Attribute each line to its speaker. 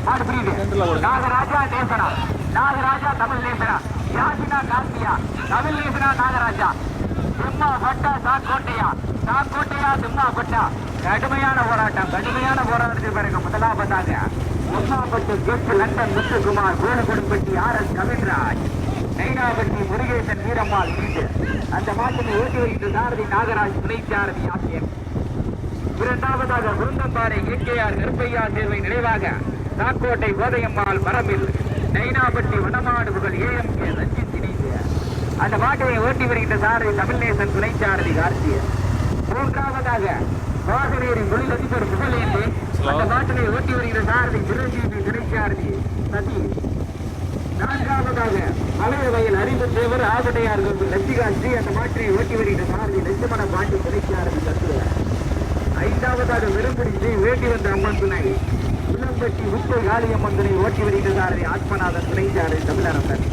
Speaker 1: மாடு பிரியுது. நாகராஜா நேசனா, நாகராஜா தமிழ் நேசனா, யாசினா கார்த்தியா தமிழ் நேசனா, நாகராஜா சிம்மா பட்டா சாக்கோட்டையா, சாக்கோட்டையா சிம்மா பட்டா. கடுமையான போராட்டம், கடுமையான போராட்டத்தில் பிறகு முதலாவதாக Umapattu guest London Muthukumar, Kolakudampatti RS Kavinraj, Nainapatti Murugesan Veerammal மீது அந்த மாட்டினை ஓட்டி வருகின்ற சாரதி நாகராஜ், துணை சாரதி ஆசியர். இரண்டாவதாக முருங்கம்பாறை KKR கருப்பையா தேர்வை நினைவாக சாக்கோட்டை கோதையம்மாள் மரமில், நைனாபட்டி வடமாடு புகழ் AMK ரஞ்சித் இணைந்து அந்த மாட்டினை ஓட்டி வருகின்ற சாரதி தமிழ்நேசன், துணை சாரதி கார்த்தியர். மூன்றாவதாக வாசனேரி மொழிலதிபர் புகழேந்தி அந்த மாட்டினை ஓட்டி வருகிற சாரதி சிரஞ்சீவி, துணை சாரதி சதி. நான்காவதாக மலைய வயல் அறிவு தேவர் ஆகடையார் லட்சிகா ஸ்ரீ அந்த மாட்டினை ஓட்டி வருகிற சாரதி லட்சுமண பாண்டி, துணை சாரதி கத்துவ. ஐந்தாவதாக வெறும்படி ஸ்ரீ வேட்டி வந்த அம்மன் துணை இளம்பட்டி முப்பை காளியம்மன் துணை ஓட்டி வருகிற சாரதி ஆத்மநாதன், துணை சாரதி தமிழரசன்.